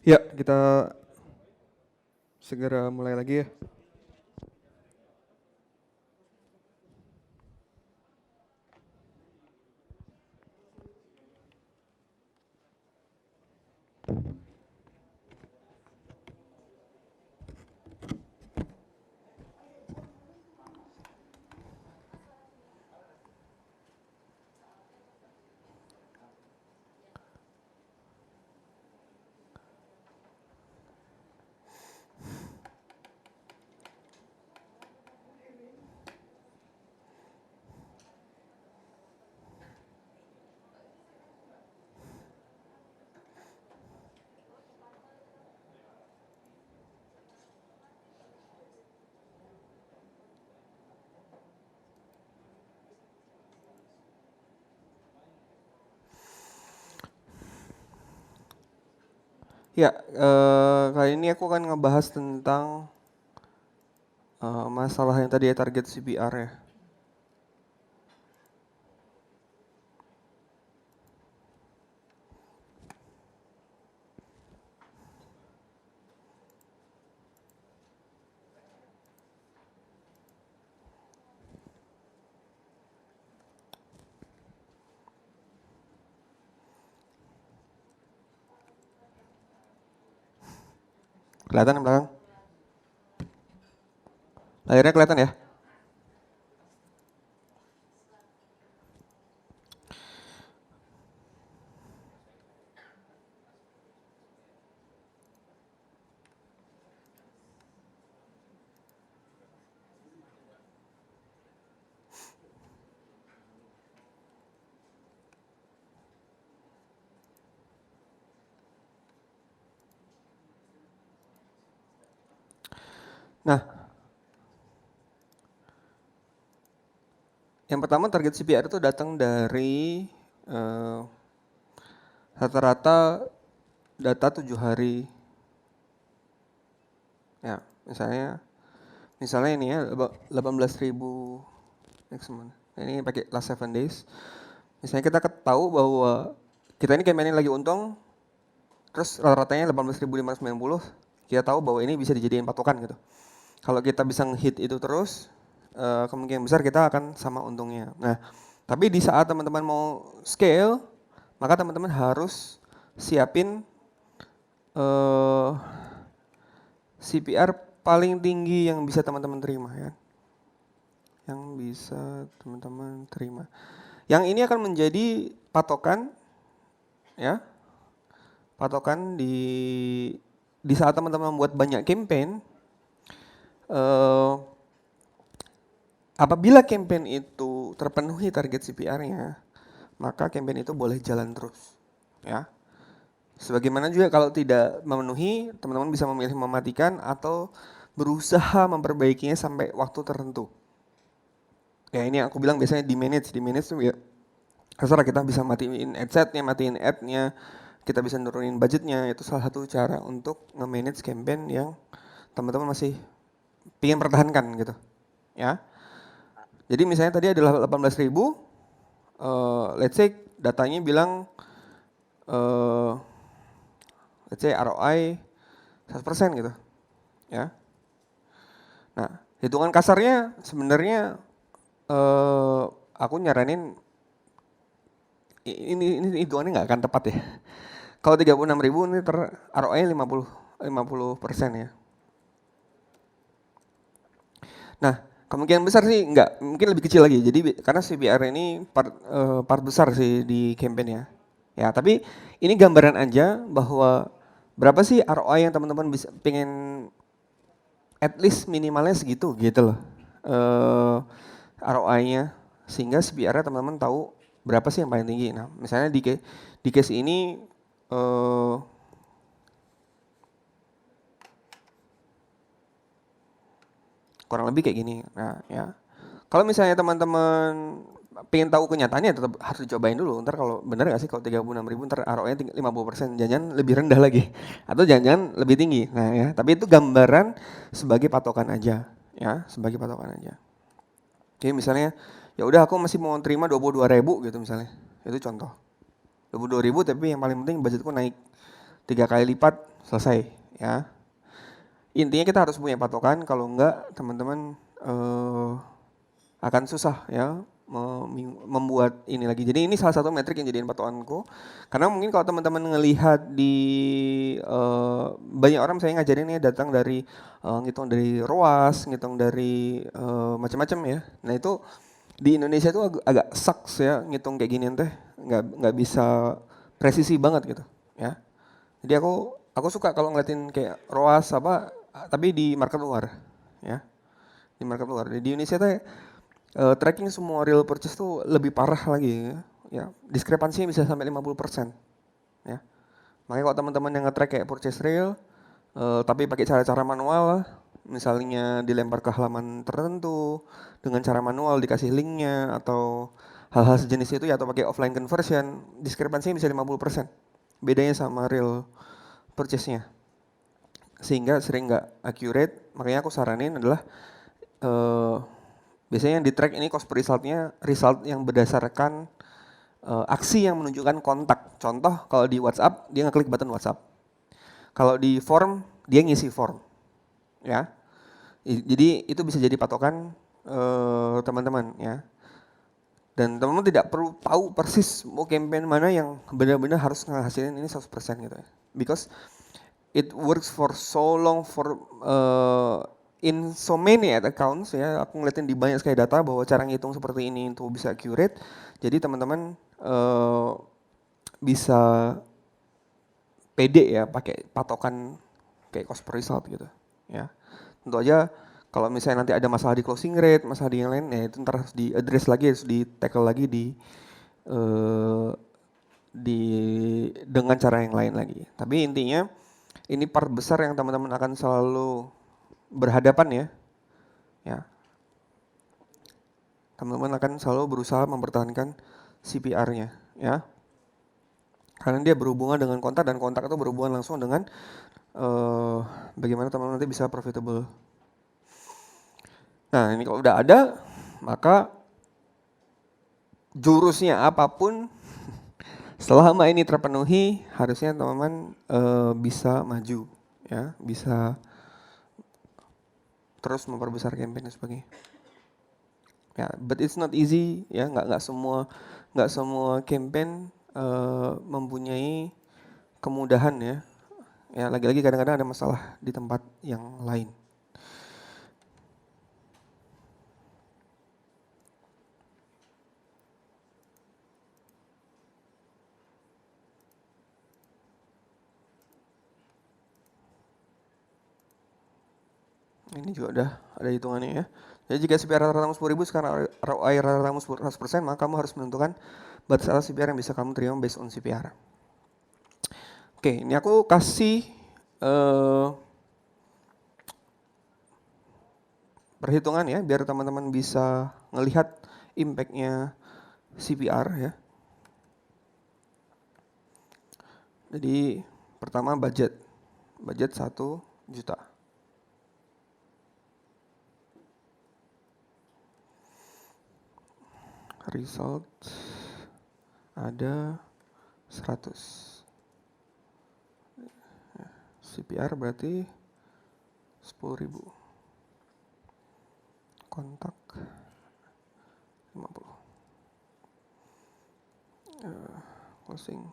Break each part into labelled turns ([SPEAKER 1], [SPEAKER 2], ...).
[SPEAKER 1] Ya, kita segera mulai lagi ya. Ya, kali ini aku akan ngebahas tentang masalah yang tadi ya, target CPR ya. Kelihatan yang belakang? Layarnya kelihatan ya? Nah, yang pertama target CPR itu datang dari eh, rata-rata data 7 hari. Ya, misalnya ini ya 18.000 next month. Ini pakai last 7 days. Misalnya kita tahu bahwa kita ini campaign lagi untung, terus rata-ratanya 18.590, kita tahu bahwa ini bisa dijadiin patokan gitu. Kalau kita bisa ngehit itu terus, kemungkinan besar kita akan sama untungnya. Nah, tapi di saat teman-teman mau scale, maka teman-teman harus siapin CPR paling tinggi yang bisa teman-teman terima ya. Yang bisa teman-teman terima. Yang ini akan menjadi patokan ya. Patokan di saat teman-teman membuat banyak campaign, apabila campaign itu terpenuhi target CPR-nya, maka campaign itu boleh jalan terus. Ya. Sebagaimana juga kalau tidak memenuhi, teman-teman bisa memilih mematikan atau berusaha memperbaikinya sampai waktu tertentu. Ya ini aku bilang biasanya di manage tuh ya. Terserah kita bisa matiin adsetnya, matiin ad-nya, kita bisa nurunin budgetnya, itu salah satu cara untuk nge-manage campaign yang teman-teman masih ingin pertahankan gitu. Ya. Jadi misalnya tadi adalah 18.000, let's say datanya bilang let's say ROI 100% gitu. Ya. Nah, hitungan kasarnya sebenarnya aku nyaranin ini hitungannya nggak akan tepat ya. Kalau 36.000 ini ROI 50% ya. Nah, kemungkinan besar sih enggak, mungkin lebih kecil lagi. Jadi karena CPR ini part besar sih di campaign ya. Ya, tapi ini gambaran aja bahwa berapa sih ROI yang teman-teman bisa pengen at least minimalnya segitu gitu loh. ROI-nya sehingga CPR-nya teman-teman tahu berapa sih yang paling tinggi. Nah, misalnya di case ini kurang lebih kayak gini. Nah, ya. Kalau misalnya teman-teman pengen tahu kenyataannya tetap harus dicobain dulu. Ntar kalau bener nggak sih kalau 36.000 ntar ROI-nya 50%, jangan lebih rendah lagi atau jangan lebih tinggi. Nah ya, tapi itu gambaran sebagai patokan aja, ya sebagai patokan aja. Jadi misalnya ya udah aku masih mau terima 22.000 gitu misalnya, itu contoh. 22.000 tapi yang paling penting budgetku naik 3 kali lipat selesai ya. Intinya kita harus punya patokan, kalau enggak teman-teman akan susah ya membuat ini lagi. Jadi ini salah satu metrik yang jadiin patokanku. Karena mungkin kalau teman-teman ngelihat di banyak orang saya ngajarin ya datang dari ngitung dari ROAS, ngitung dari macam-macam ya. Nah itu di Indonesia itu agak sucks ya ngitung kayak gini teh, nggak bisa presisi banget gitu ya. Jadi aku suka kalau ngeliatin kayak ROAS apa, tapi di market luar ya, di market luar. Di Indonesia teh tracking semua real purchase tuh lebih parah lagi ya. Diskrepansinya bisa sampai 50% ya. Makanya kalau teman-teman yang nge-track kayak purchase real tapi pakai cara-cara manual, misalnya dilempar ke halaman tertentu dengan cara manual dikasih linknya atau hal-hal sejenis itu ya, atau pakai offline conversion, diskrepansinya bisa 50% bedanya sama real purchase-nya, sehingga sering nggak accurate. Makanya aku saranin adalah biasanya yang di track ini cost per resultnya result yang berdasarkan aksi yang menunjukkan kontak. Contoh kalau di WhatsApp dia ngeklik button WhatsApp, kalau di form dia ngisi form ya. Jadi itu bisa jadi patokan teman-teman ya. Dan teman-teman tidak perlu tahu persis mau campaign mana yang benar-benar harus ngehasilin ini 100% gitu ya. Because it works for so long for in so many accounts ya. Aku ngeliatin di banyak sekali data bahwa cara ngitung seperti ini itu bisa accurate. Jadi teman-teman bisa pede ya pakai patokan kayak cost per result gitu ya. Tentu aja kalau misalnya nanti ada masalah di closing rate, masalah di yang lain, ya itu ntar harus di address lagi, harus di tackle lagi di dengan cara yang lain lagi. Tapi intinya ini part besar yang teman-teman akan selalu berhadapan ya. Ya. Teman-teman akan selalu berusaha mempertahankan CPR-nya ya. Karena dia berhubungan dengan kontak, dan kontak itu berhubungan langsung dengan bagaimana teman-teman nanti bisa profitable. Nah, ini kalau udah ada, maka jurusnya apapun selama ini terpenuhi, harusnya teman-teman bisa maju ya, bisa terus memperbesar campaign dan sebagainya. Ya, but it's not easy ya, nggak semua campaign mempunyai kemudahan ya. Ya, lagi-lagi kadang-kadang ada masalah di tempat yang lain. Ini juga udah ada hitungannya ya. Jadi jika CPR rata-rata kamu 10.000, sekarang ROI rata-rata kamu 100%, maka kamu harus menentukan batas atas CPR yang bisa kamu terima based on CPR. Oke, ini aku kasih perhitungan ya, biar teman-teman bisa ngelihat impact-nya CPR ya. Jadi pertama budget 1 juta. Result ada 100. CPR berarti 10.000. Kontak 50. Closing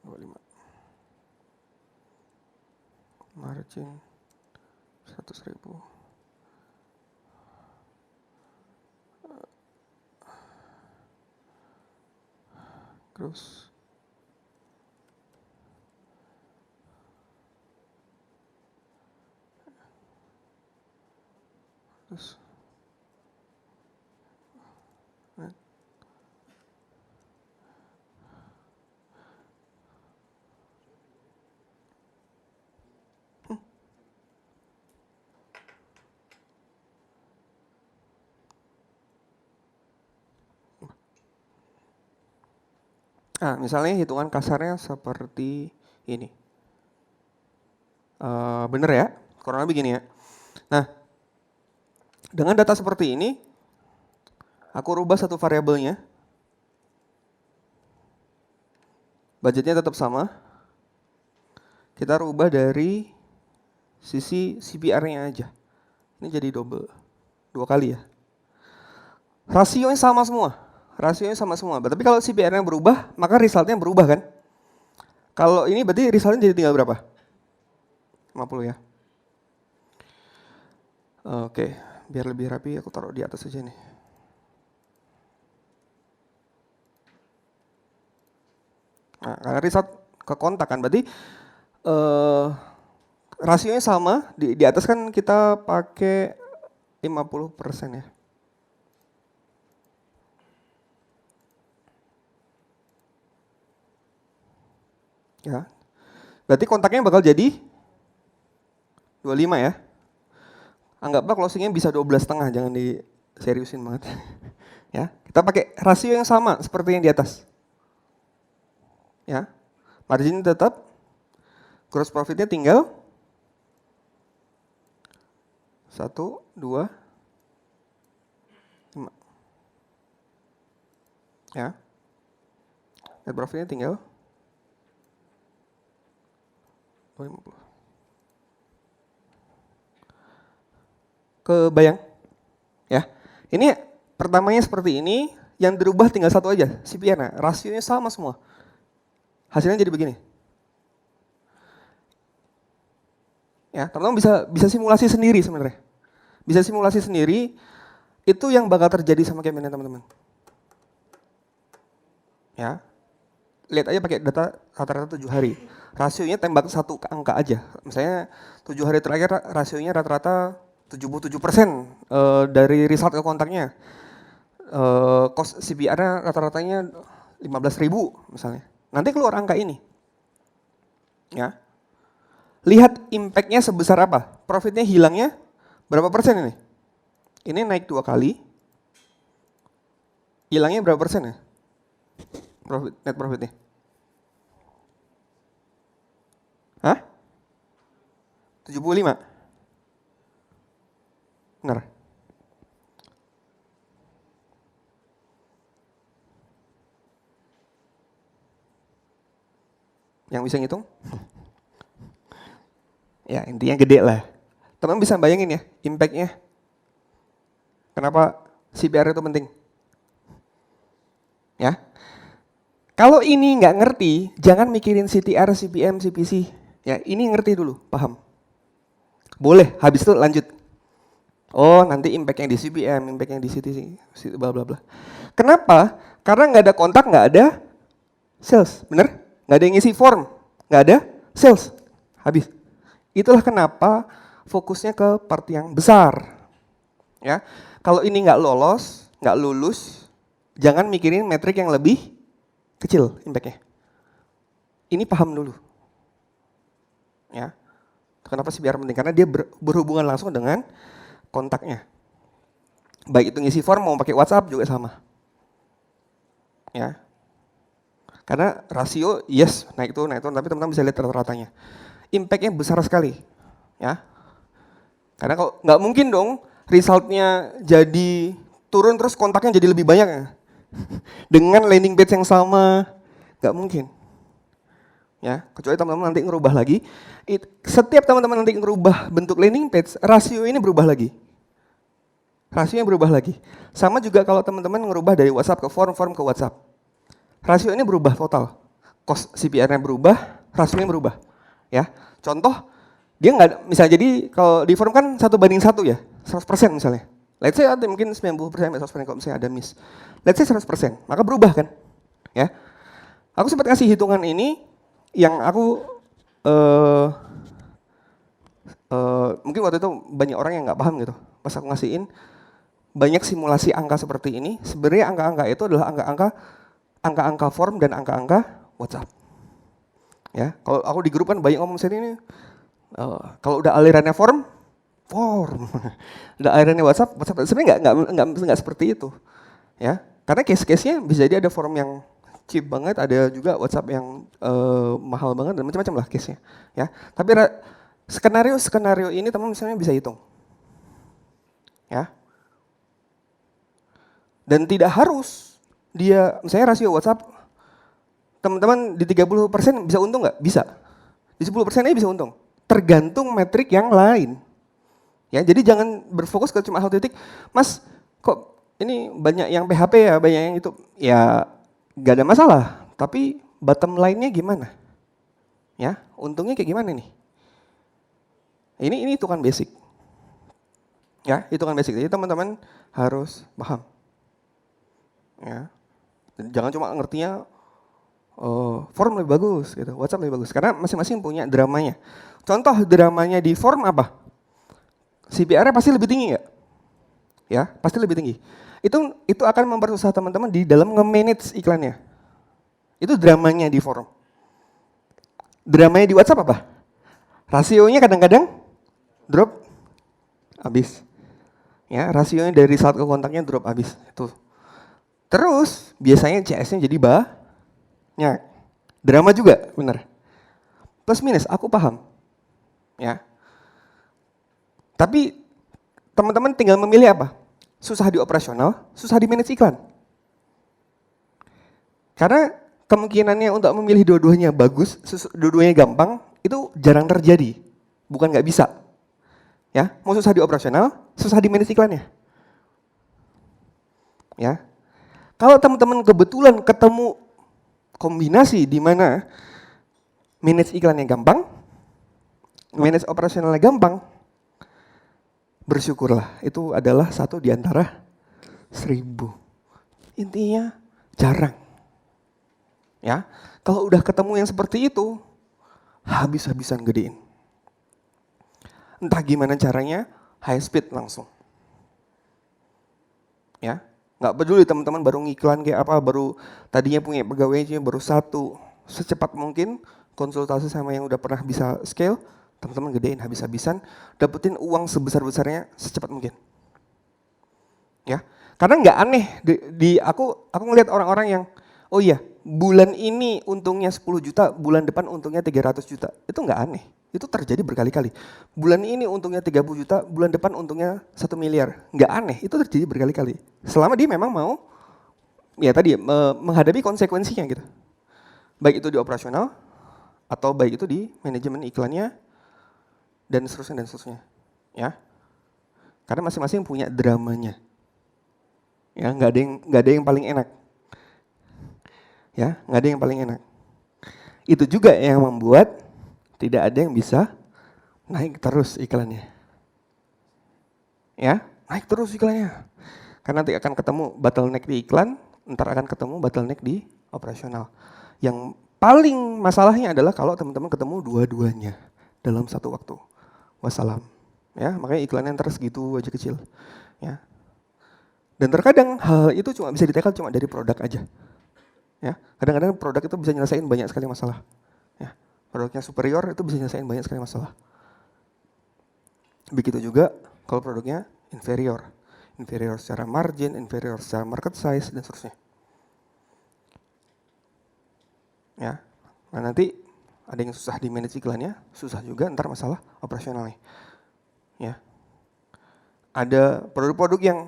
[SPEAKER 1] 25. Margin 100.000. Gross terus misalnya hitungan kasarnya seperti ini. Bener ya, kurang lebih gini ya. Nah, dengan data seperti ini, aku rubah satu variabelnya. Budgetnya tetap sama. kita rubah dari sisi CPR-nya aja. Ini jadi double, 2 kali ya. Rasionya sama semua, Tapi kalau CPR-nya berubah, maka resultnya berubah kan? Kalau ini berarti resultnya jadi tinggal berapa? 50 ya. Oke, biar lebih rapi aku taruh di atas aja nih. Nah, karena result ke kontak kan, berarti rasionya sama, di atas kan kita pakai 50% ya. Ya, berarti kontaknya bakal jadi 25 ya. Anggaplah closingnya bisa 12,5, jangan diseriusin banget. Ya, kita pakai rasio yang sama seperti yang di atas. Ya, margin tetap, gross profitnya tinggal 1, 2, 5. Ya, net profitnya tinggal 50. Kebayang? Ya, ini pertamanya seperti ini, yang dirubah tinggal satu aja, CPR-nya, rasionya sama semua. Hasilnya jadi begini. Ya, teman-teman bisa simulasi sendiri sebenarnya. Bisa simulasi sendiri, itu yang bakal terjadi sama campaign teman-teman. Ya, lihat aja pakai data rata-rata 7 hari. Rasionya tembak satu angka aja. Misalnya 7 hari terakhir rasionya rata-rata 77% dari result ke kontaknya. Cost CPR-nya rata-ratanya 15.000 misalnya. Nanti keluar angka ini. Ya. Lihat impact-nya sebesar apa. Profitnya hilangnya berapa persen ini? Ini naik 2 kali. Hilangnya berapa persen ya? Net profitnya. Hah? 75? Benar. Yang bisa ngitung? Ya intinya gede lah. Teman bisa bayangin ya impact-nya. Kenapa CPR itu penting? Ya. Kalau ini nggak ngerti, jangan mikirin CTR, CPM, CPC. Ya, ini ngerti dulu, paham. Boleh, habis itu lanjut. Oh, nanti impact-nya di CPM, impact-nya di CTC, bla bla bla. Kenapa? Karena nggak ada kontak, nggak ada sales, bener? Nggak ada yang ngisi form, nggak ada sales, habis. Itulah kenapa fokusnya ke part yang besar. Ya, kalau ini nggak lolos, nggak lulus, jangan mikirin metrik yang lebih kecil impact-nya. Ini paham dulu. Ya. Kenapa CPR penting? Karena dia berhubungan langsung dengan kontaknya. Baik itu ngisi form mau pakai WhatsApp juga sama. Ya. Karena rasio yes naik turun, tapi teman-teman bisa lihat rata-ratanya. Impact-nya besar sekali. Ya. Karena kalau nggak mungkin dong result-nya jadi turun terus kontaknya jadi lebih banyak ya. Dengan landing page yang sama, nggak mungkin. Ya, kecuali teman-teman nanti ngerubah lagi. Setiap teman-teman nanti ngerubah bentuk landing page, rasio ini berubah lagi. Rasionya berubah lagi. Sama juga kalau teman-teman ngerubah dari WhatsApp ke form ke WhatsApp. Rasio ini berubah total. Cost CPR-nya berubah, rasionya berubah. Ya, contoh dia nggak, misalnya jadi kalau di form kan 1:1 ya, 100% misalnya. Let's say ada mungkin 90% 100% kalau misalnya ada miss. Let's say 100%, maka berubah kan? Ya. Aku sempat kasih hitungan ini yang aku mungkin waktu itu banyak orang yang nggak paham gitu. Pas aku ngasihin banyak simulasi angka seperti ini, sebenarnya angka-angka itu adalah angka-angka form dan angka-angka WhatsApp. Ya, kalau aku di grup kan banyak ngomong sini ini. Kalau udah alirannya form, udah alirannya WhatsApp. Sebenarnya nggak seperti itu. Ya, karena case-case-nya bisa jadi ada form yang cheap banget, ada juga WhatsApp yang mahal banget dan macam-macam lah case-nya. Ya, tapi skenario ini teman misalnya bisa hitung. Ya. Dan tidak harus dia misalnya rasio WhatsApp teman-teman di 30% bisa untung nggak? Bisa. Di 10% ini bisa untung. Tergantung metrik yang lain. Ya, jadi jangan berfokus ke cuma satu titik. Mas, kok ini banyak yang PHP ya, banyak yang itu. Ya, gak ada masalah. Tapi bottom line-nya gimana? Ya, untungnya kayak gimana nih? Ini hitungan basic. Ya, hitungan basic. Jadi teman-teman harus paham. Ya. Jangan cuma ngertinya form lebih bagus gitu, WhatsApp lebih bagus. Karena masing-masing punya dramanya. Contoh dramanya di form apa? CPR-nya pasti lebih tinggi nggak? Ya, pasti lebih tinggi. Itu akan mempersusah teman-teman di dalam nge-manage iklannya. Itu dramanya di forum. Dramanya di WhatsApp apa? Rasionya kadang-kadang drop habis. Ya, rasionya dari saat ke kontaknya drop habis. Itu. Terus biasanya CS-nya jadi banyak. Drama juga, benar. Plus minus, aku paham. Ya. Tapi teman-teman tinggal memilih apa? Susah di operasional, susah di manage iklan. Karena kemungkinannya untuk memilih dua-duanya bagus, dua-duanya gampang, itu jarang terjadi. Bukan nggak bisa. Ya, mau susah di operasional, susah di manage iklannya. Ya. Kalau teman-teman kebetulan ketemu kombinasi di mana manage iklannya gampang, manage operasionalnya gampang, bersyukurlah, itu adalah satu di antara 1000. Intinya jarang. Ya, kalau udah ketemu yang seperti itu, habis-habisan gedein. Entah gimana caranya, high speed langsung. Ya, nggak peduli teman-teman baru ngiklan kayak apa, baru tadinya punya pegawainya baru 1, secepat mungkin konsultasi sama yang udah pernah bisa scale, teman-teman gedein habis-habisan, dapetin uang sebesar-besarnya secepat mungkin. Ya, karena nggak aneh aku ngelihat orang-orang yang oh iya bulan ini untungnya 10 juta, bulan depan untungnya 300 juta, itu nggak aneh, itu terjadi berkali-kali. Bulan ini untungnya 30 juta, bulan depan untungnya 1 miliar, nggak aneh, itu terjadi berkali-kali. Selama dia memang mau ya tadi menghadapi konsekuensinya gitu, baik itu di operasional atau baik itu di manajemen iklannya dan seterusnya. Ya, karena masing-masing punya dramanya. Ya, nggak ada yang paling enak. Ya, nggak ada yang paling enak. Itu juga yang membuat tidak ada yang bisa naik terus iklannya. Ya, naik terus iklannya. Karena nanti akan ketemu bottleneck di iklan, ntar akan ketemu bottleneck di operasional. Yang paling masalahnya adalah kalau teman-teman ketemu dua-duanya dalam satu waktu. Wassalam. Ya, makanya iklannya ntar segitu aja kecil. Ya. Dan terkadang hal itu cuma bisa ditekel cuma dari produk aja. Ya, kadang-kadang produk itu bisa nyelesain banyak sekali masalah. Ya, produknya superior itu bisa nyelesain banyak sekali masalah. Begitu juga kalau produknya inferior. Inferior secara margin, inferior secara market size, dan seterusnya. Ya, nah nanti ada yang susah di manage iklannya, susah juga ntar masalah operasionalnya. Ya, ada produk-produk yang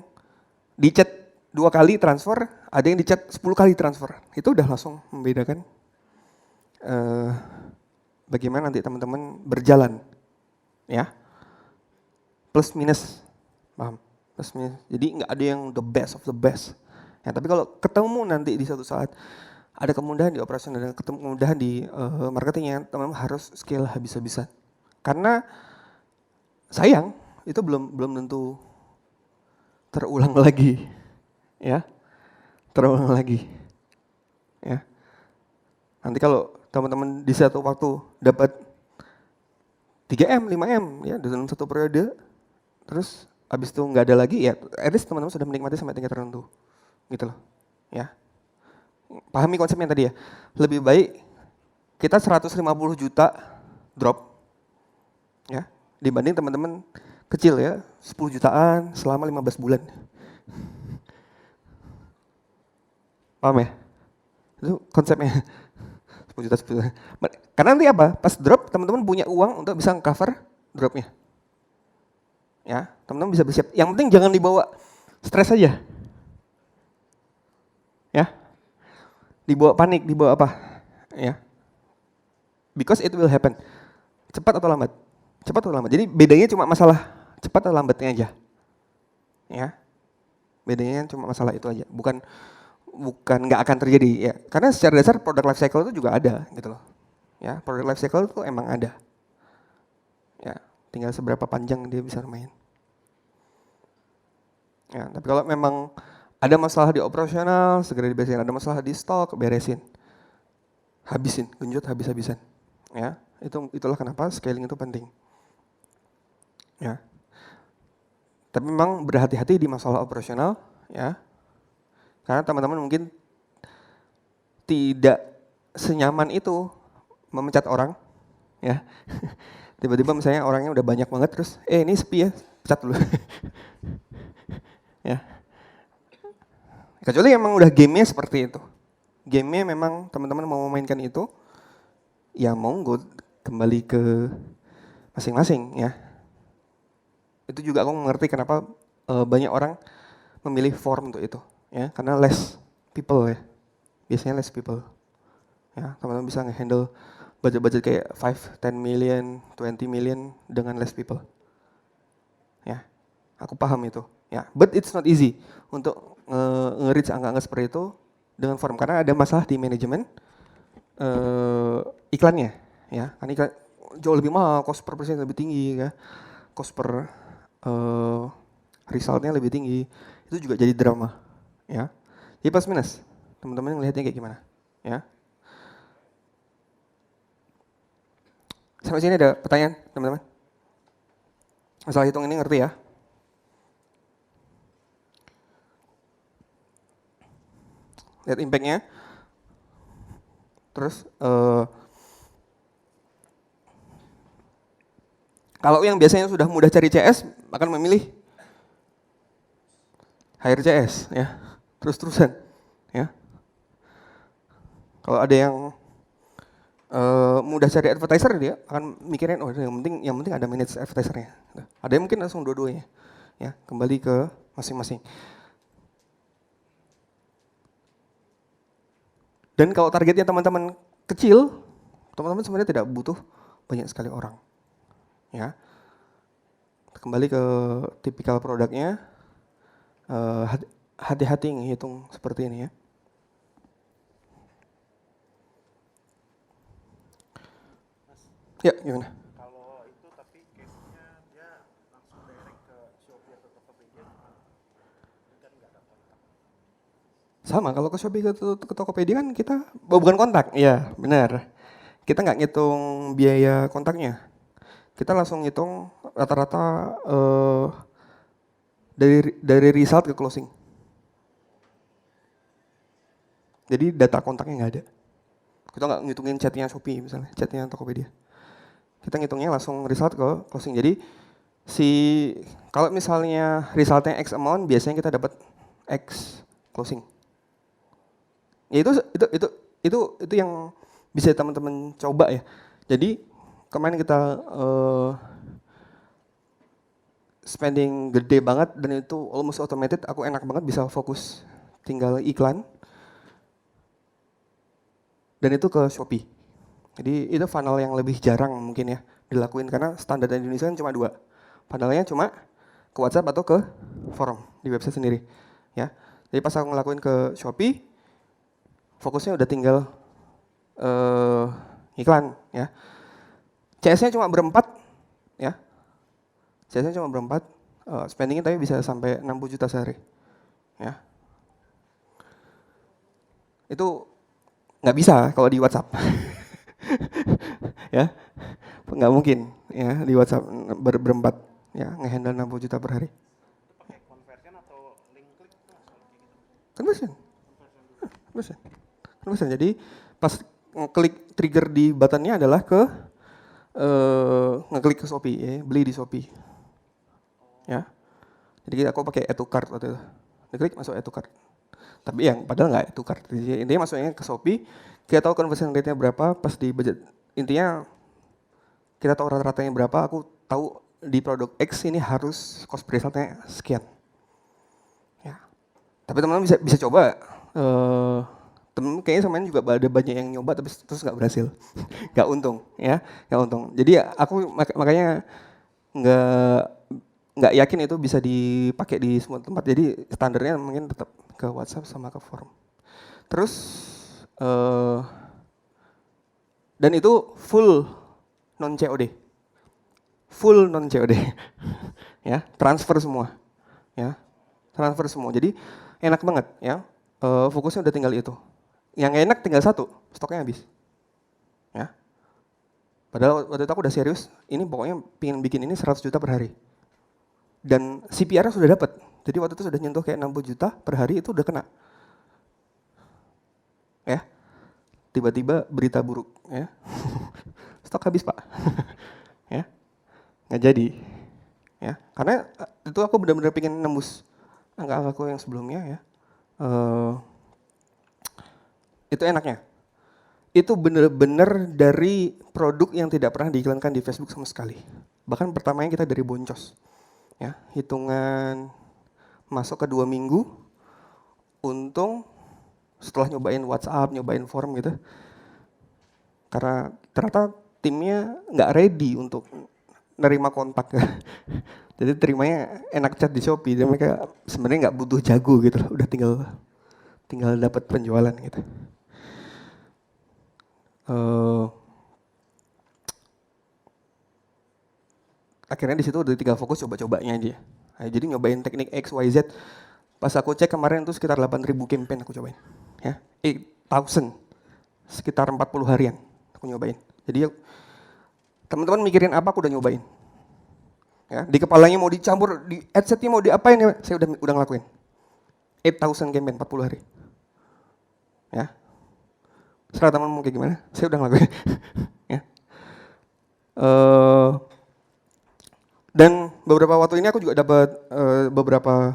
[SPEAKER 1] di-chat 2 kali transfer, ada yang di-chat 10 kali transfer. Itu udah langsung membedakan bagaimana nanti teman-teman berjalan. Ya, plus minus, paham? Plus minus. Jadi nggak ada yang the best of the best. Ya, tapi kalau ketemu nanti di suatu saat ada kemudahan di operasi dan kemudahan di marketingnya, teman-teman harus scale habis-habisan. Karena sayang itu belum tentu terulang lagi, ya, terulang lagi, ya. Nanti kalau teman-teman di satu waktu dapat 3M, 5M, ya dalam satu periode, terus habis itu nggak ada lagi, ya at least teman-teman sudah menikmati sampai tingkat tertentu, gitu loh, ya. Pahami konsepnya tadi ya, lebih baik kita 150 juta drop, ya, dibanding teman-teman kecil ya, 10 jutaan selama 15 bulan. Paham ya? Itu konsepnya. 10 juta, 10 juta. Karena nanti apa? Pas drop, teman-teman punya uang untuk bisa cover dropnya. Ya, teman-teman bisa bersiap. Yang penting jangan dibawa stres aja. Ya. Dibawa panik, dibawa apa? Ya. Because it will happen. Cepat atau lambat? Cepat atau lambat. Jadi bedanya cuma masalah cepat atau lambatnya aja. Ya. Bedanya cuma masalah itu aja. Bukan nggak akan terjadi ya. Karena secara dasar product life cycle itu juga ada gitu loh. Ya, product life cycle itu emang ada. Ya, tinggal seberapa panjang dia bisa main. Ya, tapi kalau memang ada masalah di operasional, segera diberesin. Ada masalah di stok, beresin. Habisin, genjot habis-habisan. Ya, itulah kenapa scaling itu penting. Ya. Tapi memang berhati-hati di masalah operasional, ya. Karena teman-teman mungkin tidak senyaman itu memecat orang, ya. Tiba-tiba misalnya orangnya udah banyak banget terus, ini sepi ya, pecat dulu. Ya. Kecuali emang udah gamenya seperti itu. Gamenya memang teman-teman mau memainkan itu, ya monggo kembali ke masing-masing ya. Itu juga aku mengerti kenapa banyak orang memilih form untuk itu, ya karena less people ya, biasanya less people. Ya teman-teman bisa nge-handle budget-budget kayak 5, 10 million, 20 million dengan less people. Ya, aku paham itu. Ya, but it's not easy untuk nge-reach angka-angka seperti itu dengan form karena ada masalah di manajemen iklannya. Ya, kan iklan jauh lebih mahal, cost per persen lebih tinggi, ya, cost per resultnya lebih tinggi. Itu juga jadi drama. Ya, jadi plus minus. Teman-teman ngelihatnya kayak gimana? Ya. Sampai sini ada pertanyaan, teman-teman? Masalah hitung ini ngerti ya? Lihat impact-nya. Terus kalau yang biasanya sudah mudah cari CS akan memilih hire CS ya. Terus-terusan ya. Kalau ada yang mudah cari advertiser dia akan mikirin yang penting ada manage advertisernya. Ada yang mungkin langsung dua-duanya. Ya, kembali ke masing-masing. Dan kalau targetnya teman-teman kecil, teman-teman sebenarnya tidak butuh banyak sekali orang. Ya. Kembali ke tipikal produknya, hati-hati ngitung seperti ini ya. Ya, gimana?
[SPEAKER 2] Kalau itu tapi case-nya dia langsung direct ke Shopee atau Tokopedia kan nggak ada kontak.
[SPEAKER 1] Sama, kalau ke Shopee ke Tokopedia kan kita bukan kontak, iya benar. Kita nggak ngitung biaya kontaknya. Kita langsung ngitung rata-rata dari result ke closing. Jadi data kontaknya nggak ada. Kita nggak ngitungin chatnya Shopee misalnya, chatnya Tokopedia. Kita ngitungnya langsung result ke closing. Jadi kalau misalnya resultnya X amount, biasanya kita dapat X closing. Ya itu yang bisa teman-teman coba ya. Jadi kemarin kita spending gede banget dan itu almost automated, aku enak banget bisa fokus tinggal iklan. Dan itu ke Shopee. Jadi itu funnel yang lebih jarang mungkin ya dilakuin karena standar di Indonesia kan cuma 2. Funnelnya cuma ke WhatsApp atau ke forum di website sendiri. Ya. Jadi pas aku ngelakuin ke Shopee, fokusnya udah tinggal iklan ya. CS-nya cuma berempat ya. CS-nya cuma berempat, spendingnya tapi bisa sampai 60 juta sehari. Ya. Itu nggak bisa kalau di WhatsApp. Ya, nggak mungkin ya di WhatsApp berempat ya ngehandle 60 juta per hari.
[SPEAKER 2] Itu pakai conversion atau link click tuh kalau kayak gitu?
[SPEAKER 1] Conversion. Conversion. Jadi pas ngeklik trigger di buttonnya adalah ke ngeklik ke Shopee ya, beli di Shopee. Ya. Jadi aku pakai add to cart waktu itu. Diklik masuk add to cart. Tapi yang padahal nggak add to cart. Jadi intinya masuknya ke Shopee, kita tahu conversion rate-nya berapa pas di budget. Intinya kita tahu rata-ratanya berapa, aku tahu di produk X ini harus cost per resultnya sekian. Ya. Tapi teman-teman bisa coba Temen kayaknya sama juga ada banyak yang nyoba tapi terus nggak berhasil, nggak untung ya, nggak untung. Jadi aku makanya nggak nggak yakin itu bisa dipakai di semua tempat. Jadi standarnya mungkin tetap ke WhatsApp sama ke forum. Terus dan itu full non COD, full non COD, ya transfer semua, ya transfer semua. Jadi enak banget ya. Fokusnya udah tinggal itu. Yang enak tinggal satu, stoknya habis. Ya. Padahal waktu itu aku udah serius, ini pokoknya pengen bikin ini 100 juta per hari. Dan CPR-nya sudah dapat. Jadi waktu itu sudah nyentuh kayak 60 juta per hari itu udah kena. Ya. Tiba-tiba berita buruk, ya. Stok habis, Pak. Ya. Nggak jadi. Ya. Karena itu aku benar-benar pengen nembus angka-angkaku yang sebelumnya ya. Itu enaknya. Itu benar-benar dari produk yang tidak pernah diiklankan di Facebook sama sekali. Bahkan pertamanya kita dari boncos. Ya, hitungan masuk ke 2 minggu, untung setelah nyobain WhatsApp, nyobain forum gitu. Karena ternyata timnya nggak ready untuk nerima kontak. Jadi terimanya enak chat di Shopee, dan mereka sebenarnya nggak butuh jago gitu loh, udah tinggal dapat penjualan gitu. Akhirnya di situ udah tinggal fokus coba-cobanya aja. Nah, jadi nyobain teknik X, Y, Z. Pas aku cek kemarin itu sekitar 8.000 campaign aku cobain. Ya, 8.000, sekitar 40 harian aku nyobain. Jadi teman-teman mikirin apa aku udah nyobain. Ya, di kepalanya mau dicampur, di headsetnya mau diapain ya, saya udah ngelakuin. 8.000 campaign 40 hari. Ya. Serah teman mau kayak gimana, saya udah ngelakuin. Ya. Dan beberapa waktu ini aku juga dapat beberapa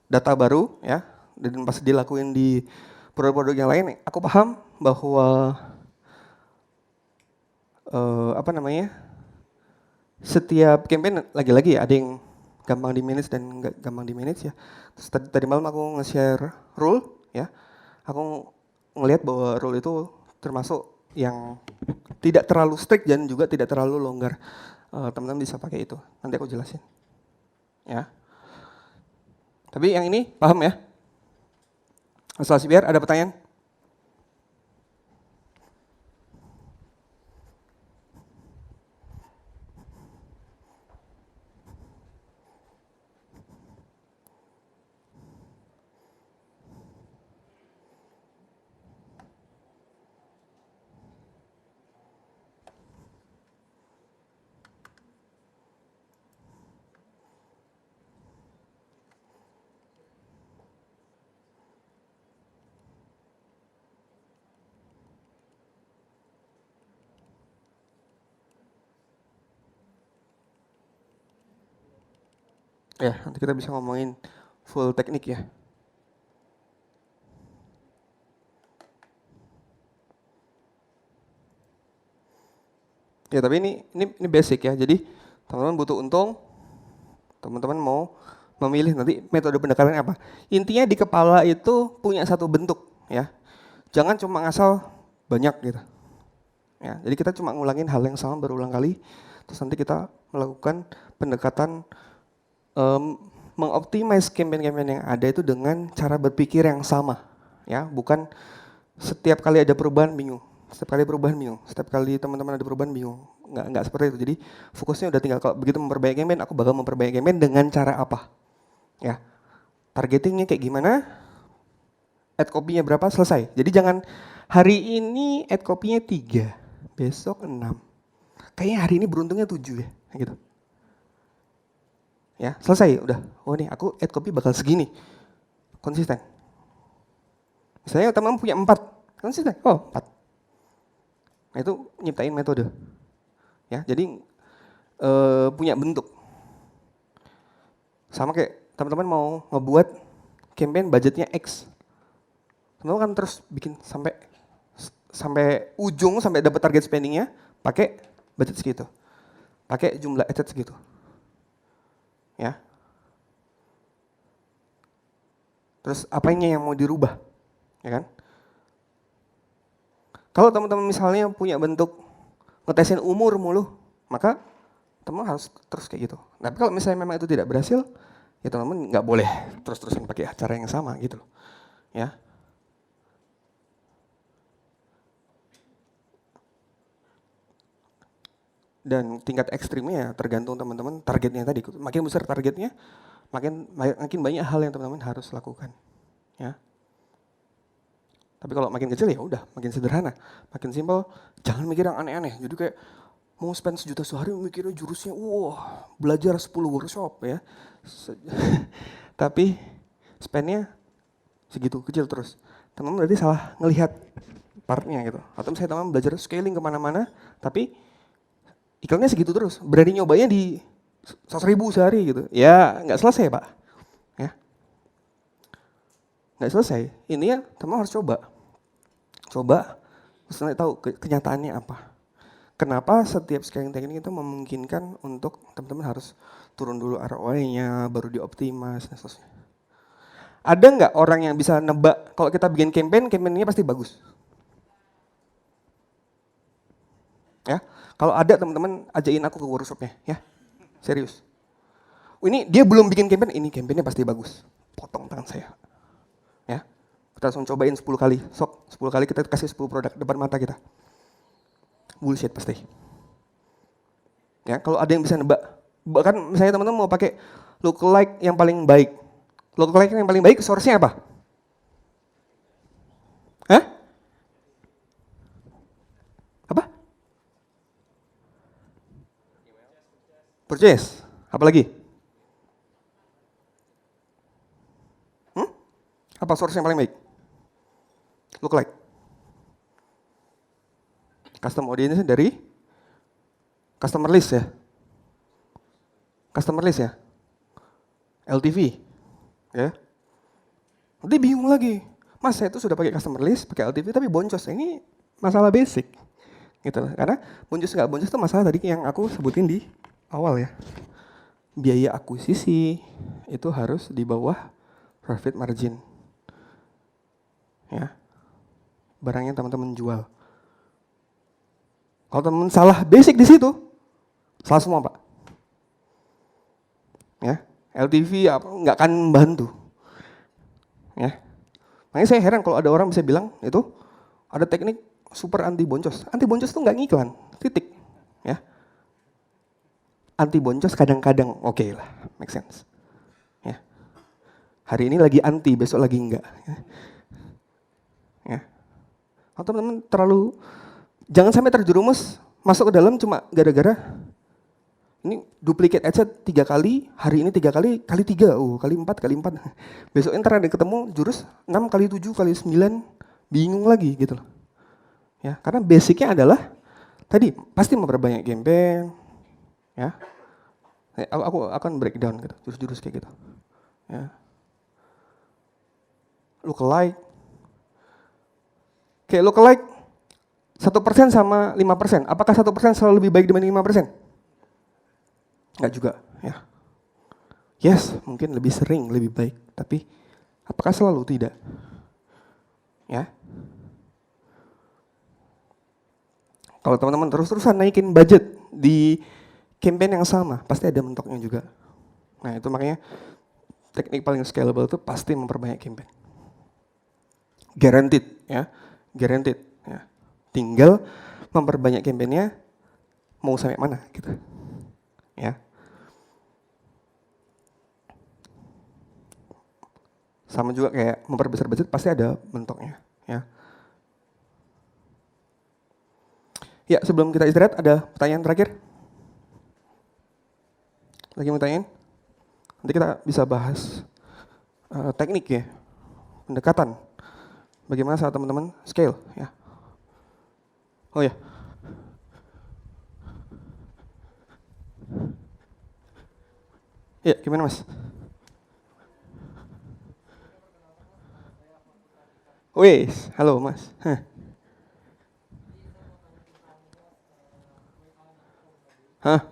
[SPEAKER 1] data baru ya, dan pas dilakuin di produk-produk yang lain, aku paham bahwa setiap campaign lagi-lagi ada yang gampang di manage dan nggak gampang di manage ya. Terus tadi malam aku nge-share rule ya, aku ngelihat bahwa rule itu termasuk yang tidak terlalu strict dan juga tidak terlalu longgar. Teman-teman bisa pakai itu, nanti aku jelasin ya. Tapi yang ini paham ya? Masalah CPR, ada pertanyaan? Ya, nanti kita bisa ngomongin full teknik ya. Ya, tapi ini basic ya. Jadi teman-teman butuh untung, teman-teman mau memilih nanti metode pendekatan apa. Intinya di kepala itu punya satu bentuk ya. Jangan cuma ngasal banyak gitu. Ya, jadi kita cuma ngulangin hal yang sama berulang kali, terus nanti kita melakukan pendekatan mengoptimize campaign-campaign yang ada itu dengan cara berpikir yang sama, ya, bukan setiap kali ada perubahan bingung, setiap kali perubahan bingung, setiap kali teman-teman ada perubahan bingung, nggak seperti itu. Jadi fokusnya udah tinggal kalau begitu memperbaiki campaign, aku bakal memperbaiki campaign dengan cara apa, ya, targetingnya kayak gimana, ad copy-nya berapa, selesai. Jadi jangan hari ini ad copy-nya 3, besok 6. Kayaknya hari ini beruntungnya 7 ya, gitu. Ya, selesai udah. Oh nih, aku ad copy bakal segini. Konsisten. Misalnya teman punya 4, konsisten. Oh, 4. Nah, itu nyiptain metode. Ya, jadi punya bentuk. Sama kayak teman-teman mau ngebuat campaign budgetnya X. Teman-teman kan terus bikin sampai ujung, sampai dapat target spendingnya, pakai budget segitu. Pakai jumlah asset segitu. Ya. Terus apanya yang mau dirubah? Ya kan? Kalau teman-teman misalnya punya bentuk ngetesin umur mulu, maka teman harus terus kayak gitu. Tapi kalau misalnya memang itu tidak berhasil, ya teman-teman nggak boleh terus-terusan pakai cara yang sama gitu loh. Ya. Dan tingkat ekstrimnya ya tergantung teman-teman targetnya tadi. Makin besar targetnya, makin banyak hal yang teman-teman harus lakukan. Ya. Tapi kalau makin kecil ya udah, makin sederhana, makin simpel. Jangan mikir yang aneh-aneh. Jadi kayak mau spend 1 juta sehari mikirnya jurusnya, wah belajar 10 workshop ya. Tapi spendnya segitu kecil terus. Teman-teman berarti salah ngelihat partnya gitu. Atau misalnya teman belajar scaling kemana-mana, tapi iklannya segitu terus. Berani nyobainnya di 100.000 sehari gitu. Ya nggak selesai pak. Ya. Nggak selesai. Ini ya teman harus coba. Coba, terus nanti tahu kenyataannya apa. Kenapa setiap scaling teknik itu memungkinkan untuk teman-teman harus turun dulu ROI-nya, baru dioptimas, dan seterusnya. Ada nggak orang yang bisa nebak kalau kita bikin campaign-nya pasti bagus? Ya, kalau ada teman-teman ajakin aku ke workshopnya, ya, serius. Ini dia belum bikin campaign, ini campaign-nya pasti bagus. Potong tangan saya. Ya, kita langsung cobain 10 kali, sok 10 kali kita kasih 10 produk depan mata kita. Bullshit pasti. Ya, kalau ada yang bisa nebak, bahkan misalnya teman-teman mau pakai lookalike yang paling baik. Lookalike yang paling baik source-nya apa? Hah? Apa? Purchase. Apa lagi? Apa source yang paling baik? Lookalike. Custom audience dari customer list ya. Customer list ya. LTV. Ya. Nanti bingung lagi. Mas, saya itu sudah pakai customer list, pakai LTV tapi boncos. Ini masalah basic. Gitu. Karena boncos nggak boncos itu masalah tadi yang aku sebutin di awal ya. Biaya akuisisi itu harus di bawah profit margin. Ya. Barangnya teman-teman jual. Kalau teman salah basic di situ, salah semua pak. Ya, LTV nggak akan membantu. Ya, makanya saya heran kalau ada orang bisa bilang itu ada teknik super anti boncos. Anti boncos itu nggak ngiklan, titik. Ya, anti boncos kadang-kadang oke lah, make sense. Ya, hari ini lagi anti, besok lagi enggak. Ya, atau teman-teman terlalu jangan sampai terjerumus masuk ke dalam cuma gara-gara ini duplicate ads 3 kali, hari ini 3 kali, kali 3, kali 4, kali 4. Besok ntar ada ketemu jurus 6 kali 7 kali 9, bingung lagi gitu loh. Ya, karena basicnya adalah tadi pasti memperbanyak campaign, ya. Aku akan breakdown gitu, jurus-jurus kayak gitu. Ya. Lookalike. Kayak lookalike 1% sama 5%. Apakah 1% selalu lebih baik dibanding 5%? Enggak juga, ya. Yes, mungkin lebih sering, lebih baik. Tapi apakah selalu tidak? Ya. Kalau teman-teman terus-terusan naikin budget di campaign yang sama, pasti ada mentoknya juga. Nah itu makanya teknik paling scalable itu pasti memperbanyak campaign. Guaranteed, ya. Guaranteed. Ya. Tinggal memperbanyak campaignnya mau sampai mana gitu. Ya. Sama juga kayak memperbesar budget pasti ada mentoknya. Ya. Ya, sebelum kita istirahat ada pertanyaan terakhir? Lagi mau tanyain? Nanti kita bisa bahas teknik ya, pendekatan. Bagaimana saat teman-teman scale ya. Oh ya. Ya, gimana Mas? Wes, halo Mas. Hah?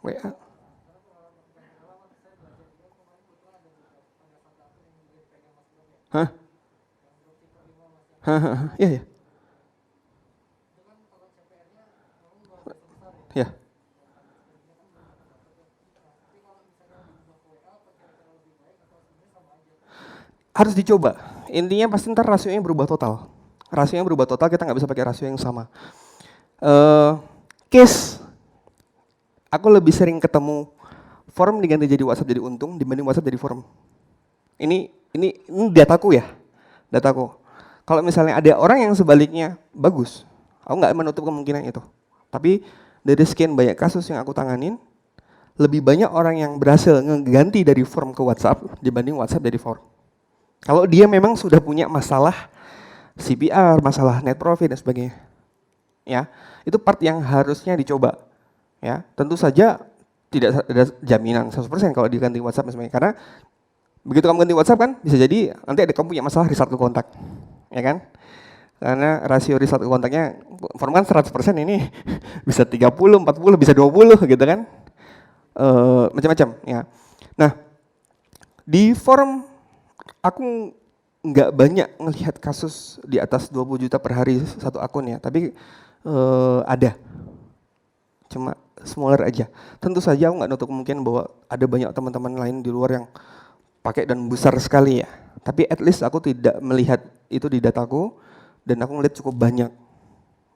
[SPEAKER 1] WA. Hah? Hah, iya ya. Ya. Harus dicoba. Intinya pasti ntar rasionya berubah total. Rasionya berubah total, kita nggak bisa pakai rasio yang sama. Case, aku lebih sering ketemu form diganti jadi WhatsApp jadi untung dibanding WhatsApp jadi form. Ini dataku ya, dataku. Kalau misalnya ada orang yang sebaliknya, bagus. Aku nggak menutup kemungkinan itu. Tapi dari sekian banyak kasus yang aku tanganin, lebih banyak orang yang berhasil ngeganti dari form ke WhatsApp dibanding WhatsApp dari form. Kalau dia memang sudah punya masalah CPR, masalah net profit dan sebagainya. Ya, itu part yang harusnya dicoba. Ya, tentu saja tidak ada jaminan 100% kalau diganti WhatsApp dan sebagainya. Karena begitu kamu ganti WhatsApp kan, bisa jadi nanti ada kamu punya masalah restart ke kontak. Ya kan? Karena rasio restart ke kontaknya, form kan 100% ini bisa 30, 40, bisa 20 gitu kan. Macam-macam ya. Nah, di form aku nggak banyak ngelihat kasus di atas 20 juta per hari satu akun ya, tapi ada. Cuma smaller aja. Tentu saja aku nggak nutup kemungkinan bahwa ada banyak teman-teman lain di luar yang pakai dan besar sekali ya. Tapi at least aku tidak melihat itu di dataku dan aku ngelihat cukup banyak.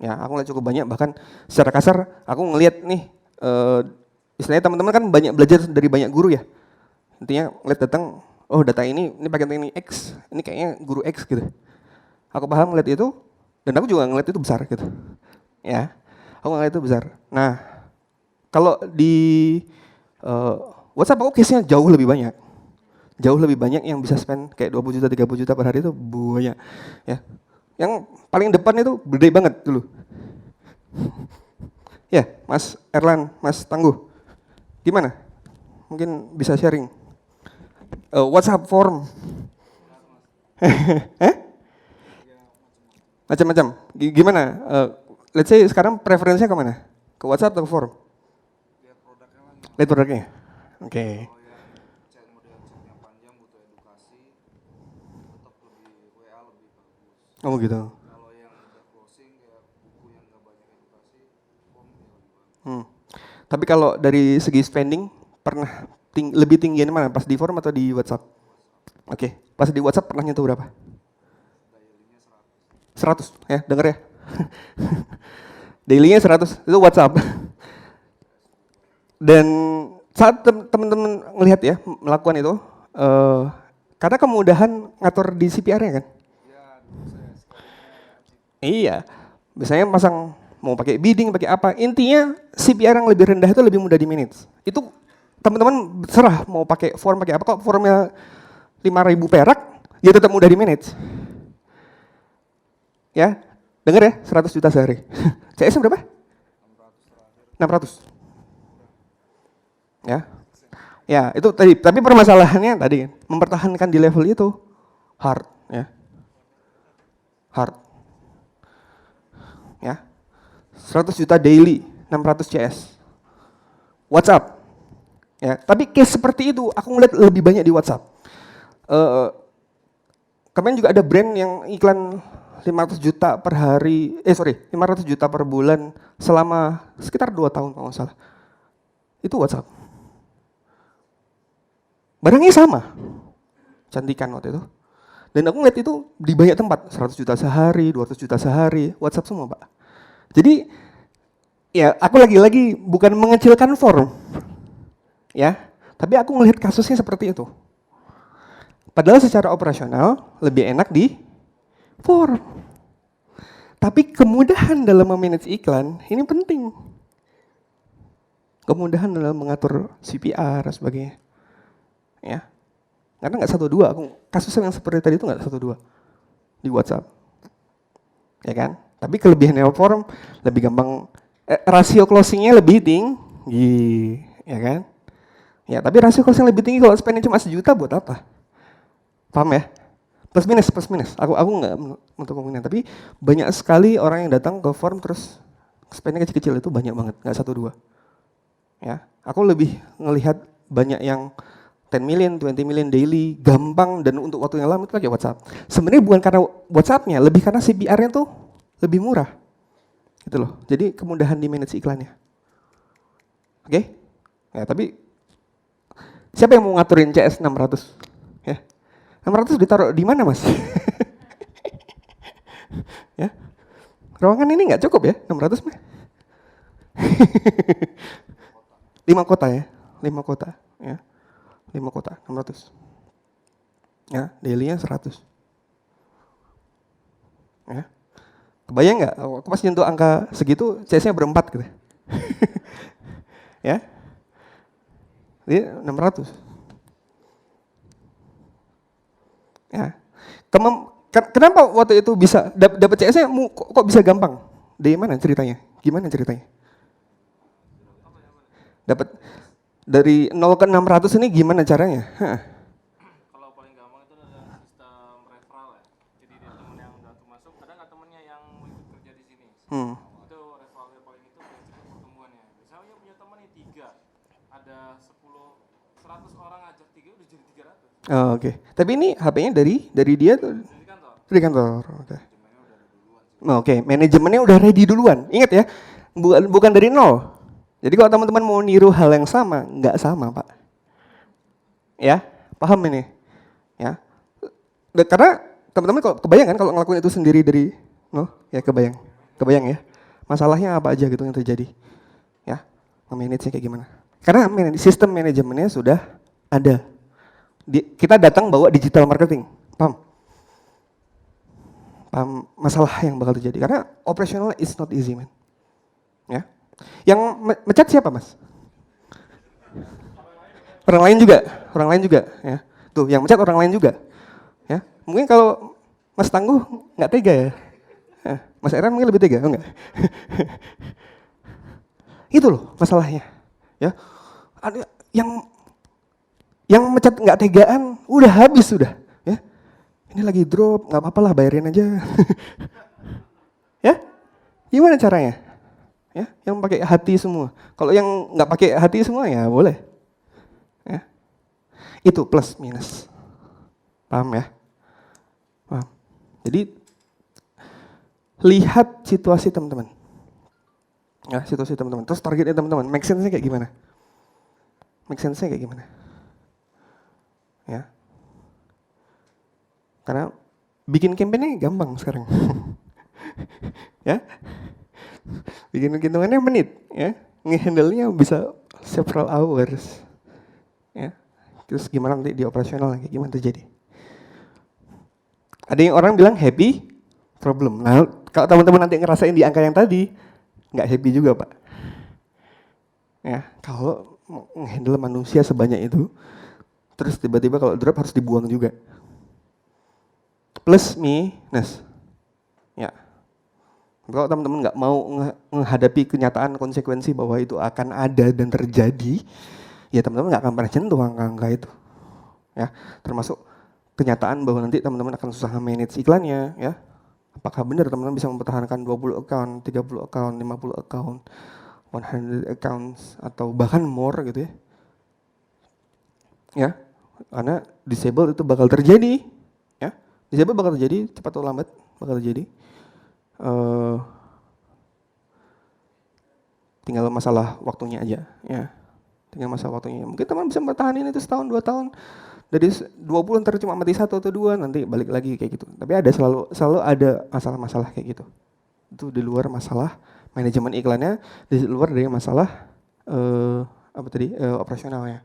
[SPEAKER 1] Ya, aku ngelihat cukup banyak, bahkan secara kasar aku ngelihat nih istilahnya teman-teman kan banyak belajar dari banyak guru ya. Intinya ngelihat datang, oh data ini pakai ini X, ini kayaknya guru X gitu. Aku paham ngeliat itu, dan aku juga ngeliat itu besar gitu. Ya, aku ngeliat itu besar. Nah, kalau di WhatsApp aku case-nya jauh lebih banyak. Jauh lebih banyak yang bisa spend kayak 20 juta, 30 juta per hari itu banyak. Ya. Yang paling depan itu gede banget dulu. Ya, Mas Erlan, Mas Tangguh. Gimana? Mungkin bisa sharing. WhatsApp form. Macam-macam. Gimana? Let's say sekarang preferensinya kemana? Ke WhatsApp atau ke form? Lihat produknya. Oke. Oh gitu. Tapi kalau dari segi spending pernah lebih tinggian mana? Pas di form atau di WhatsApp? Oke. Pas di WhatsApp pernah nyentuh berapa? 100 ya, denger ya. Daily-nya 100, itu WhatsApp. Dan saat teman-teman ngelihat ya, melakukan itu, karena kemudahan ngatur di CPR-nya kan? Iya, biasanya pasang mau pakai bidding, pakai apa, intinya CPR yang lebih rendah itu lebih mudah di manage. Itu teman-teman serah mau pakai form, pakai apa, kok formnya 5.000 perak, ya tetap mudah di manage. Ya, denger ya, 100 juta sehari. CS berapa? 600. Ya. Ya, itu tadi. Tapi permasalahannya tadi mempertahankan di level itu hard, ya. Hard. Ya. 100 juta daily, 600 CS. WhatsApp. Ya, tapi case seperti itu aku ngeliat lebih banyak di WhatsApp. Kemarin juga ada brand yang iklan 500 juta per hari, 500 juta per bulan selama sekitar 2 tahun kalau nggak salah. Itu WhatsApp. Barangnya sama, cantikan waktu itu. Dan aku ngeliat itu di banyak tempat, 100 juta sehari, 200 juta sehari, WhatsApp semua Pak. Jadi, ya aku lagi-lagi bukan mengecilkan form, ya, tapi aku ngelihat kasusnya seperti itu. Padahal secara operasional lebih enak di form. Tapi kemudahan dalam memanage iklan, ini penting. Kemudahan dalam mengatur CPR dan sebagainya. Ya, karena nggak 1-2, kasus yang seperti tadi itu nggak 1-2 di WhatsApp, ya kan? Tapi kelebihan form lebih gampang, rasio closingnya lebih tinggi, ya kan? Ya, tapi rasio closing lebih tinggi kalau spendnya cuma 1 juta buat apa? Paham ya? Plus minus. Aku nggak untuk kemungkinan, tapi banyak sekali orang yang datang ke form terus spendnya kecil-kecil itu banyak banget, nggak 1-2. Ya, aku lebih ngelihat banyak yang 10 million, 20 million daily, gampang dan untuk waktu yang lama itu pakai WhatsApp. Sebenarnya bukan karena WhatsApp-nya, lebih karena CPR-nya tuh lebih murah. Gitu loh. Jadi kemudahan di manage iklannya. Oke? Ya, tapi siapa yang mau ngaturin CS 600? Ya. 600 ditaruh di mana, Mas? Ya. Ruangan ini nggak cukup ya, 600 mah. 5 kota ya, 5 kota ya. 5 kota, 600. Ya, daily-nya 100. Ya. Kebayang nggak? Aku pas nyentuh angka segitu, CS-nya berempat gitu. Ya. Jadi 600. Ya. Kenapa waktu itu bisa dapat CS-nya kok bisa gampang? Dari mana ceritanya? Gimana ceritanya? Dapat dari 0 ke 600 ini gimana caranya? Hah.
[SPEAKER 3] Kalau paling gampang itu adalah sistem referral ya. Jadi dia temen yang udah masuk, ada nggak temennya yang mau ikut kerja di sini? Itu referral paling itu biar cepat pertumbuhannya. Misalnya punya temen nih 3, ada 100 orang ajak 3 udah jadi 300.
[SPEAKER 1] Oh, oke. Tapi ini HP-nya dari dia tuh?
[SPEAKER 3] Dari kantor.
[SPEAKER 1] Dari kantor. Oke. Oke, manajemennya udah ready duluan. Ingat ya, bukan dari nol. Jadi kalau teman-teman mau niru hal yang sama, nggak sama, Pak. Ya, paham ini? Ya. Karena teman-teman kalau kebayang kan kalau ngelakuin itu sendiri dari nol, ya kebayang. Kebayang ya. Masalahnya apa aja gitu yang terjadi. Ya, nge-manage-nya kayak gimana. Karena sistem manajemennya sudah ada. Kita datang bawa digital marketing, paham? Paham masalah yang bakal terjadi. Karena operational is not easy, man. Ya. Yang mecat siapa, Mas? Orang lain juga, ya. Tuh, yang mecat orang lain juga. Ya. Mungkin kalau Mas Tangguh nggak tega ya. Mas Eran mungkin lebih tega, enggak? Itu loh masalahnya. Ya. Ada yang mecat nggak tegaan, udah habis sudah. Ya. Ini lagi drop, nggak apa-apa lah, bayarin aja. Ya. Gimana caranya? Ya, yang pakai hati semua. Kalau yang nggak pakai hati semua ya boleh. Ya. Itu plus minus. Paham ya? Paham. Jadi lihat situasi teman-teman. Ya, situasi teman-teman. Terus targetnya teman-teman. Make sense-nya kayak gimana? Make sense-nya kayak gimana? Ya. Karena bikin campaign-nya gampang sekarang. Ya. Bikin hitungannya menit, ya. Nge-handle-nya bisa several hours. Ya. Terus gimana nanti di operasional, kayak gimana terjadi? Ada yang orang bilang happy problem. Nah, kalau teman-teman nanti ngerasain di angka yang tadi, nggak happy juga, Pak. Ya, kalau nge-handle manusia sebanyak itu, terus tiba-tiba kalau drop harus dibuang juga. Plus minus. Ya. Kalau teman-teman nggak mau menghadapi kenyataan konsekuensi bahwa itu akan ada dan terjadi, ya teman-teman nggak akan pernah jentuh angka-angka itu. Ya, termasuk kenyataan bahwa nanti teman-teman akan susah manage iklannya, ya. Apakah benar teman-teman bisa mempertahankan 20 account, 30 account, 50 account, 100 accounts, atau bahkan more gitu ya. Ya, karena disable itu bakal terjadi. Ya, disable bakal terjadi, cepat atau lambat bakal terjadi. Tinggal masalah waktunya aja, ya. Tinggal masalah waktunya. Mungkin teman bisa bertahanin itu setahun, 2 tahun. Dari 20 ntar cuma mati 1 atau 2, nanti balik lagi kayak gitu. Tapi ada selalu ada masalah-masalah kayak gitu. Itu di luar masalah manajemen iklannya, di luar dari masalah operasionalnya.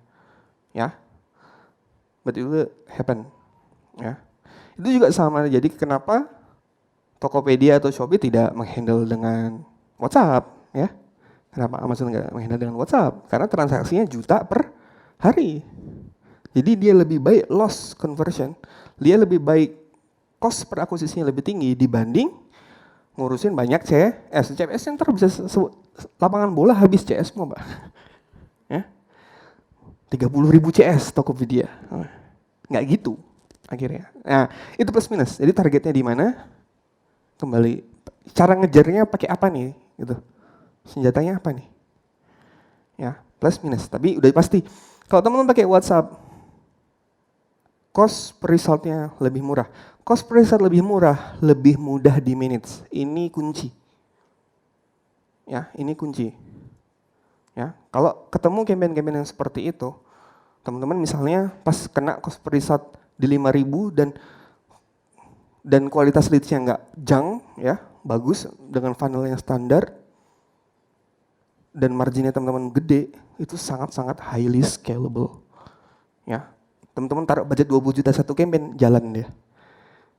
[SPEAKER 1] Ya. But it will happen. Ya. Itu juga sama, jadi kenapa Tokopedia atau Shopee tidak menghandle dengan WhatsApp, ya? Kenapa Amazon nggak menghandle dengan WhatsApp? Karena transaksinya juta per hari. Jadi dia lebih baik loss conversion, dia lebih baik cost per akuisisinya lebih tinggi dibanding ngurusin banyak CS. CS yang bisa lapangan bola habis CS semua, Pak. Ya? 30.000 CS Tokopedia. Nggak gitu akhirnya. Nah, itu plus minus. Jadi targetnya di mana? Kembali, cara ngejarnya pakai apa nih? Gitu. Senjatanya apa nih? Ya, plus minus. Tapi udah pasti, kalau teman-teman pakai WhatsApp, cost per resultnya lebih murah. Cost per result lebih murah, lebih mudah di manage. Ini kunci. Ya, ini kunci. Ya, kalau ketemu campaign-campaign yang seperti itu, teman-teman misalnya pas kena cost per result di 5.000 dan kualitas leads-nya nggak junk, ya, bagus dengan funnel yang standar, dan marginnya teman-teman gede, itu sangat-sangat highly scalable. Ya, teman-teman taruh budget 20 juta satu campaign, jalan dia.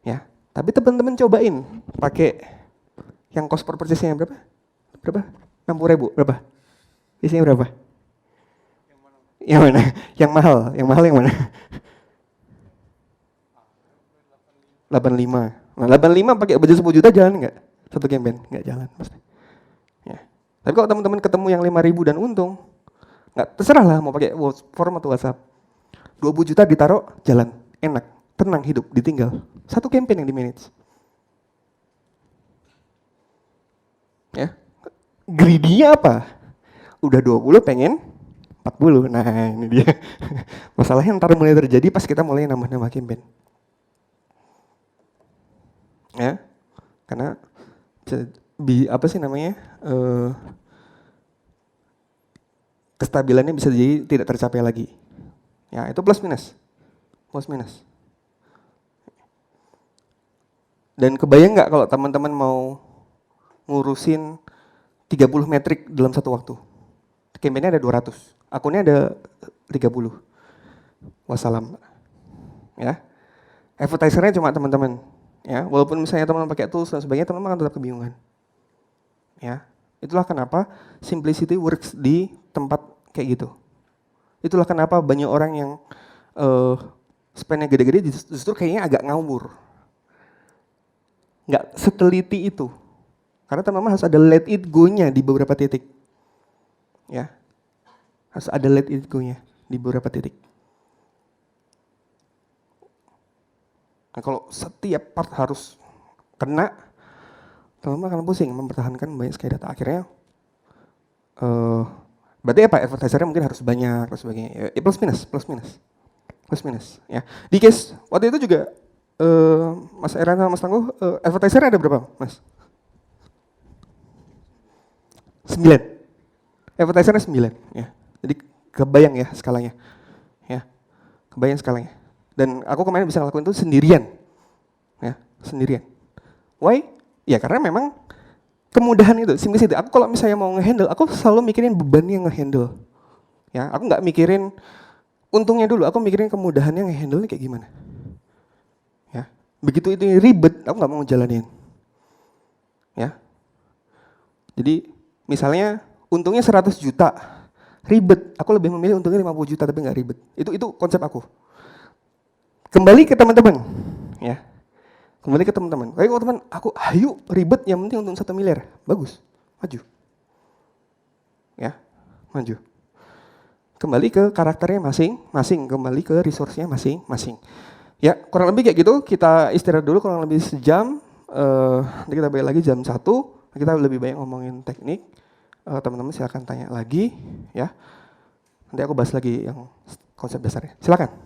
[SPEAKER 1] Ya, tapi teman-teman cobain pakai yang cost per purchase-nya berapa? Berapa? 60.000, berapa? Isinya berapa? Yang mana? Yang mahal yang mana? 85. Nah, 85 pakai budget 10 juta jalan nggak? Satu campaign? Nggak jalan pasti. Ya. Tapi kalau teman-teman ketemu yang 5.000 dan untung, nggak, terserah lah mau pakai form atau WhatsApp. 20 juta ditaruh, jalan, enak, tenang hidup, ditinggal. Satu campaign yang di manage. Ya. Greedy-nya apa? Udah 20 pengen 40. Nah, ini dia. Masalahnya ntar mulai terjadi pas kita mulai nambah-nambah campaign. Ya. Karena apa sih namanya? Kestabilannya bisa jadi tidak tercapai lagi. Ya, itu plus minus. Plus minus. Dan kebayang nggak kalau teman-teman mau ngurusin 30 metrik dalam satu waktu? Campaign-nya ada 200, akunnya ada 30. Wassalam. Ya. Advertiser-nya cuma teman-teman. Ya, walaupun misalnya teman-teman pakai tools dan sebagainya, teman-teman akan tetap kebingungan. Ya. Itulah kenapa simplicity works di tempat kayak gitu. Itulah kenapa banyak orang yang spend-nya gede-gede justru kayaknya agak ngawur. Nggak seteliti itu. Karena teman-teman harus ada let it go-nya di beberapa titik. Ya. Harus ada let it go-nya di beberapa titik. Nah, kalau setiap part harus kena, teman-teman akan pusing mempertahankan banyak sekali data. Akhirnya, berarti apa? Advertisernya mungkin harus banyak, dan sebagainya. Ya, plus minus. Ya. Di case waktu itu juga, Mas Eran sama Mas Tangguh, advertisernya ada berapa, Mas? 9. Advertisernya 9. Ya. Jadi kebayang ya skalanya. Ya. Kebayang skalanya. Dan aku kemarin bisa ngelakuin itu sendirian. Ya, sendirian. Why? Ya karena memang kemudahan itu, simplicity. Aku kalau misalnya mau nge-handle, aku selalu mikirin beban yang nge-handle. Ya, aku nggak mikirin untungnya dulu, aku mikirin kemudahannya nge-handle kayak gimana. Ya, begitu itu ribet, aku nggak mau jalanin. Ya. Jadi misalnya untungnya 100 juta, ribet. Aku lebih memilih untungnya 50 juta tapi nggak ribet. Itu konsep aku. Kembali ke teman-teman, ya. Kembali ke teman-teman. Kayak teman, aku ayo ribet, yang penting untung 1 miliar, bagus, maju. Ya, maju. Kembali ke karakternya masing-masing, kembali ke resource-nya masing-masing. Ya, kurang lebih kayak gitu. Kita istirahat dulu kurang lebih sejam. Nanti kita balik lagi jam 1. Kita lebih banyak ngomongin teknik. Teman-teman silakan tanya lagi, ya. Nanti aku bahas lagi yang konsep dasarnya. Silakan.